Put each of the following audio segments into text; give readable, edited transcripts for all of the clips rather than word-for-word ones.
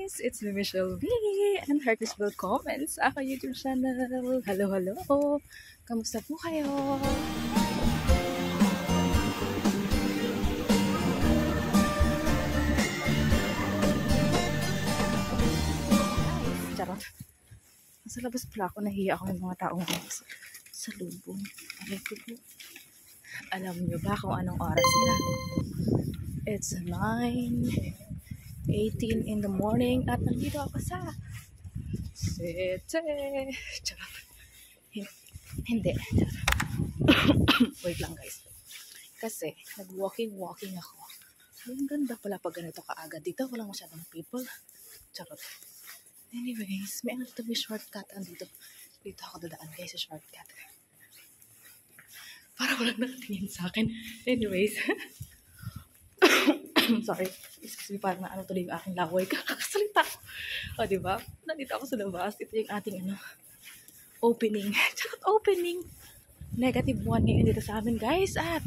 guys! It's me, Michelle V. And Heartless Will Comments sa aking YouTube channel. Hello, hello! Kamusta po kayo? Charot. Sa labas pala ako, nahiya ako ng mga taong sa lubong. Aray ko po. Alam niyo ba kung anong oras na? It's 9:18 in the morning at nandito ako sa city. Charot. Hindi. Charot. Wait lang guys. Kasi nag-walking ako. Ang ganda pala pag ganito kaagad. Dito walang masyadong people. Charot. Anyways, may ano dito, may shortcut. Andito. Dito ako dadaan guys sa shortcut. Para walang nakatingin sa akin. Anyways. Sorry. Excuse me, parang ano tuloy yung aking laway. Kakasalita ko. O, diba? Nandito ako sa labas. Ito yung ating opening. Charot, opening. -1 ngayon dito sa amin, guys. At,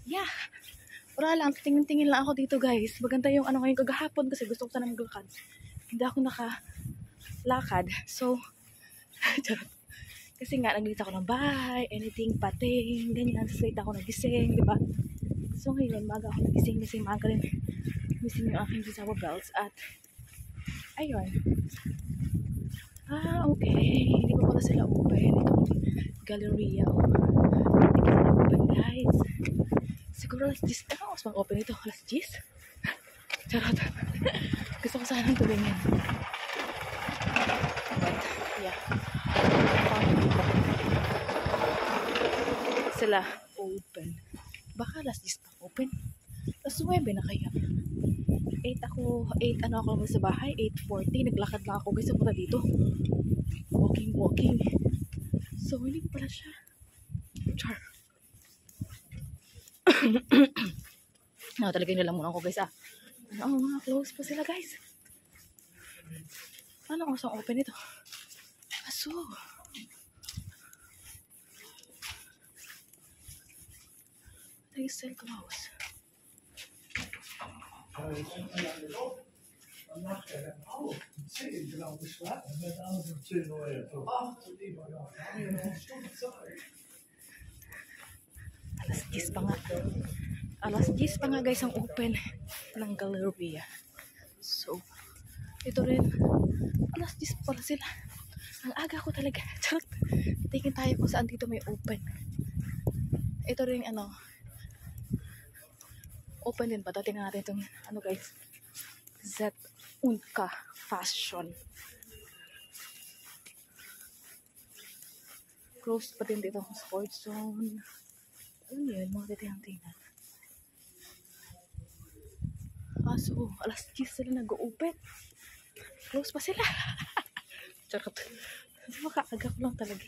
yeah. Wala lang. Tingin-tingin lang ako dito, guys. Maganda yung ano ngayon kagahapon kasi gusto ko sana maglakad. Hindi ako nakalakad. So, charot. Kasi nga, naglita ako ng bahay, anything, pating, ganyan. Tapos late ako nagising, diba? So ngayon, maga ako nagising kasi maga rin missing yung aking Gisaba belts at ayun. Okay. Hindi pa pala sila open. Itong Galleria. Hindi pa sila open, guys. Siguro alas 10. Ano mas mag-open ito? Alas 10? Charot. Gusto ko sanang tulingin. But, yeah. Sila open. Baka alas 10 pa open. Tapos 9 na kaya. 8 ako naman sa bahay. 8:40. Naglakad lang ako guys. Punta dito. Walking. So, hindi ko pala siya. Char. Talaga nilang muna ako guys mga close pa sila guys. Ano ang isang open ito? Aso. They still close. Alas 10 pa nga guys ang open ng Galleria. So, ito rin alas 10 pala sila. Ang aga ko talaga. Charot. Tingin tayo kung saan dito may open. Ito rin open din ba? Tingnan natin itong guys. Unka Fashion. Closed pa din dito ang sports zone. Ano yun? Mga tingnan. So, alas 10 sila nag-open. Close pa sila. Charot. Makaaga ko lang talaga.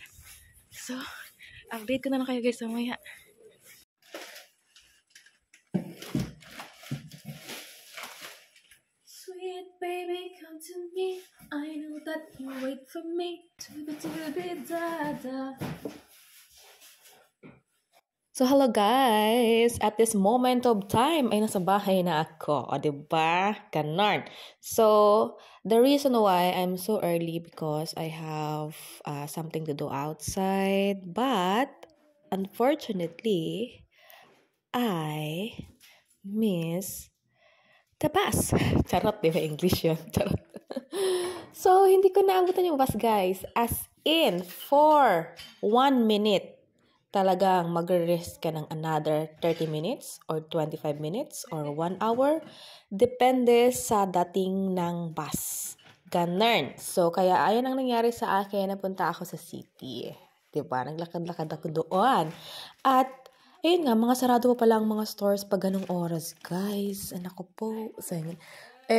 So, update ko na lang kayo guys mamaya. Sweet baby, come to me. I know that you wait for me. So, hello guys! At this moment of time, ay nasa bahay na ako. O, diba? Ganon. So, the reason why I'm so early because I have something to do outside. But, unfortunately, I miss the bus. Charot, di ba? English yun. Charot. So, hindi ko naabutan yung bus, guys. As in, for 1 minute. Talagang mag-rest ka ng another 30 minutes or 25 minutes or 1 hour. Depende sa dating ng bus. Ganun. So, kaya ayun ang nangyari sa akin. Napunta ako sa city. Diba? Naglakad-lakad ako doon. At, ayun nga, mga sarado pa pala ang mga stores pag ganung oras. Guys, anak ko po.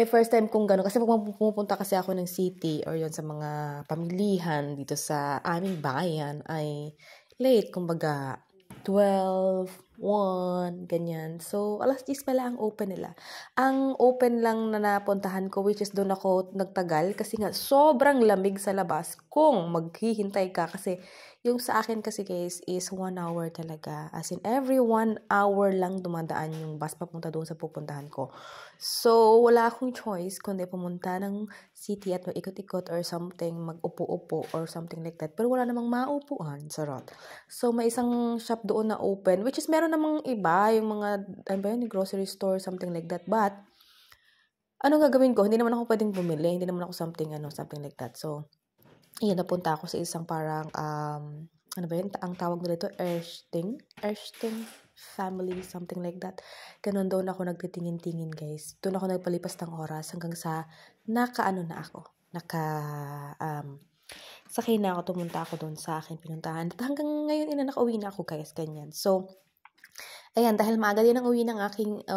First time kong gano'n. Kasi pumunta kasi ako ng city or yun sa mga pamilihan dito sa aming bayan ay late, kumbaga 12 1, ganyan. So, alas 10 pala ang open nila. Ang open lang na napuntahan ko, which is doon ako nagtagal, kasi nga sobrang lamig sa labas kung maghihintay ka. Kasi yung sa akin kasi guys is 1 hour talaga. As in, every 1 hour lang dumadaan yung bus papunta doon sa pupuntahan ko. So, wala akong choice kundi pumunta ng city at mag-ikot-ikot or something, mag-upo-upo or something like that. Pero wala namang maupuan, sarot. So, may isang shop doon na open, which is meron namang iba, yung mga, ano ba yun, grocery store, something like that. But, ano gagawin ko? Hindi naman ako pwedeng bumili. Hindi naman ako something like that. So, yun, napunta ako sa isang parang, ano ba yun? Ang tawag nila ito, Ershting family, something like that. Ganun doon ako nagtitingin-tingin, guys. Doon ako nagpalipas ng oras hanggang sa sakay na ako, tumunta ako doon sa akin pinuntahan. At hanggang ngayon, nakauwi na ako, guys, ganyan. So, ayan, dahil maaga din ang uwi ng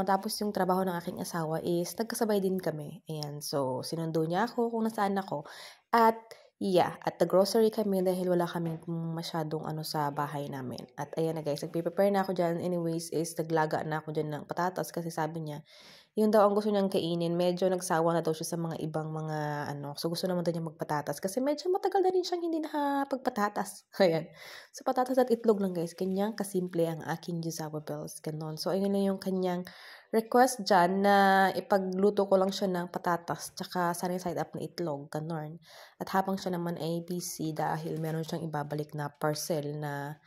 tapos yung trabaho ng aking asawa is nagkasabay din kami. Ayan, so, sinundo niya ako kung nasaan ako. At, yeah, at the grocery kami dahil wala kaming masyadong sa bahay namin. At ayan na guys, nagpe-prepare na ako dyan. Anyways, is naglaga na ako dyan ng patatas kasi sabi niya, yun daw ang gusto niyang kainin. Medyo nagsawa na daw siya sa mga ibang mga So, gusto naman daw niya magpatatas. Kasi medyo matagal na rin siyang hindi nakapagpatatas. Ayan. So, patatas at itlog lang guys. Kanyang kasimple ang aking Gizawa-Bells. Ganon. So, ayun na yung kanyang request dyan na ipagluto ko lang siya ng patatas tsaka sunny side up na itlog. Ganon. At habang siya naman ay busy dahil meron siyang ibabalik na parcel na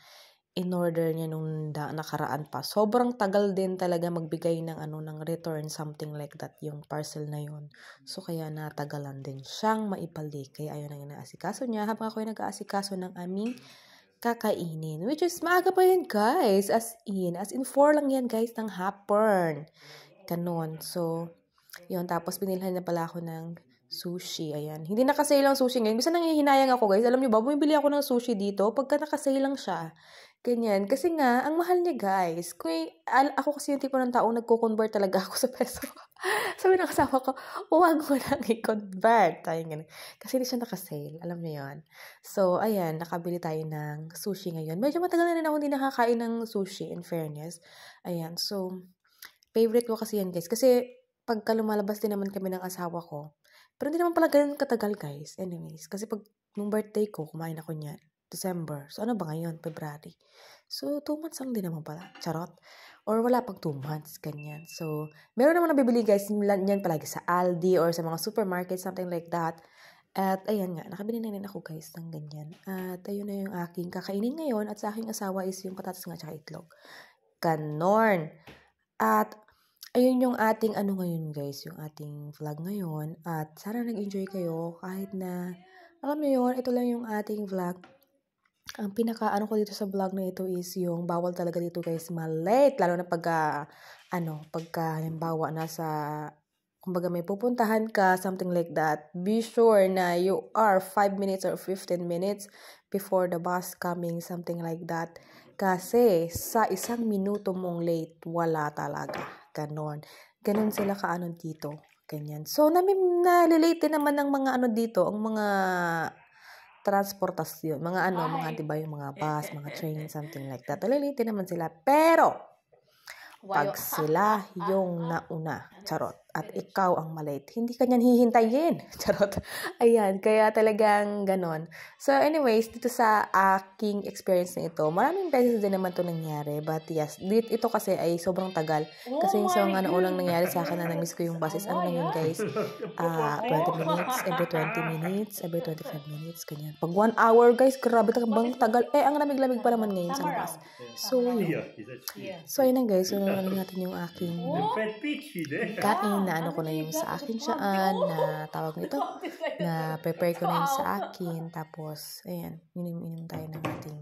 in-order niya nung nakaraan pa. Sobrang tagal din talaga magbigay ng ng return, something like that, yung parcel na yun. So, kaya natagalan din siyang maibalik. Kaya ayun ang inaasikaso niya habang ako ay nag-aasikaso ng aming kakainin. Which is, maaga pa yun, guys. As in 4 lang yan, guys, ng hapon. Ganon. So, yun. Tapos, binilhan na pala ako ng sushi. Ayan. Hindi nakasale ang sushi ngayon. Bisa nangihinayang ako, guys. Alam niyo ba, bumibili ako ng sushi dito pagka nakasale lang siya. Ganyan. Kasi nga, ang mahal niya, guys. Ako kasi yung tipo ng taong nagko-convert talaga ako sa peso. Sabi ng asawa ko, huwag mo nang i-convert. Kasi hindi siya nakasale. Alam niyo yun. So, ayan. Nakabili tayo ng sushi ngayon. Medyo matagal na rin ako hindi nakakain ng sushi, in fairness. Ayan. So, favorite ko kasi yan, guys. Kasi, pagka lumalabas din naman kami ng asawa ko, pero hindi naman pala ganun katagal, guys. Anyways, kasi nung birthday ko, kumain ako niyan. December. So, ano ba ngayon? February. So, 2 months lang din naman pala. Charot. Or wala pang 2 months. Ganyan. So, meron naman nabibili, guys. Yan palagi sa Aldi or sa mga supermarket, something like that. At, ayan nga. Nakabili na rin ako, guys, ng ganyan. At, ayun na yung aking kakainin ngayon. At sa aking asawa is yung patatas nga tsaka itlog. Ganon. At, ayun yung ating ngayon, guys. Yung ating vlog ngayon. At, sana nag-enjoy kayo. Kahit na, alam niyo yun, ito lang yung ating vlog. Ang pinaka ko dito sa vlog na ito is yung bawal talaga dito, guys, malate. Lalo na pagka halimbawa kumbaga may pupuntahan ka, something like that. Be sure na you are 5 minutes or 15 minutes before the bus coming, something like that. Kasi sa 1 minuto mong late, wala talaga. Ganon sila dito. Ganyan. So, nalilate din naman ng mga dito, ang mga transportasyon, mga diba, yung mga bus, mga train, something like that. Nalilate naman sila. Pero, pag sila yung nauna, charot, at ikaw ang malate, hindi ka niyan hihintayin, charot. Ayan, kaya talagang ganon. So, anyways, dito sa aking experience na ito, maraming beses din naman ito nangyari. But yes, ito kasi ay sobrang tagal. Kasi yung sa mga naunang nangyari sa akin na na-miss ko yung buses, na yun, guys? 20 minutes, every 20 minutes, every 25 minutes, ganyan. Pag 1 hour, guys, grabe bang tagal. Ang lamig-lamig pa naman ngayon sa bus. So, yun. So, ayun na, guys. So, natin yung aking kain na ko na yung sa akin siyaan, na tawag nito, na prepare ko na yung sa akin. Tapos, ayan, inom tayo ng ating,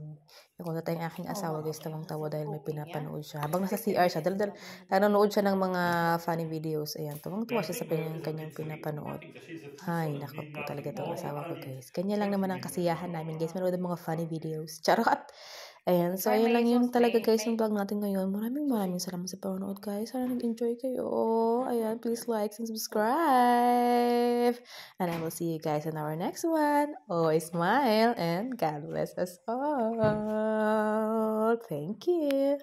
nakunta tayong aking asawa, guys, tawang-tawa dahil may pinapanood siya. Habang nasa CR siya, nanonood siya ng mga funny videos. Ayan, tawang-tawa siya sa kanyang pinapanood. Ay, naku po talaga itong asawa ko, guys. Kanya lang naman ang kasiyahan namin, guys. Manood ng mga funny videos. Charot! Ayan, so ayun lang yun talaga, guys, yung vlog natin ngayon. Maraming salamat sa panonood, guys. Sana nag-enjoy kayo. Ayan, please like and subscribe. And I will see you guys in our next one. Always smile and God bless us all. Thank you.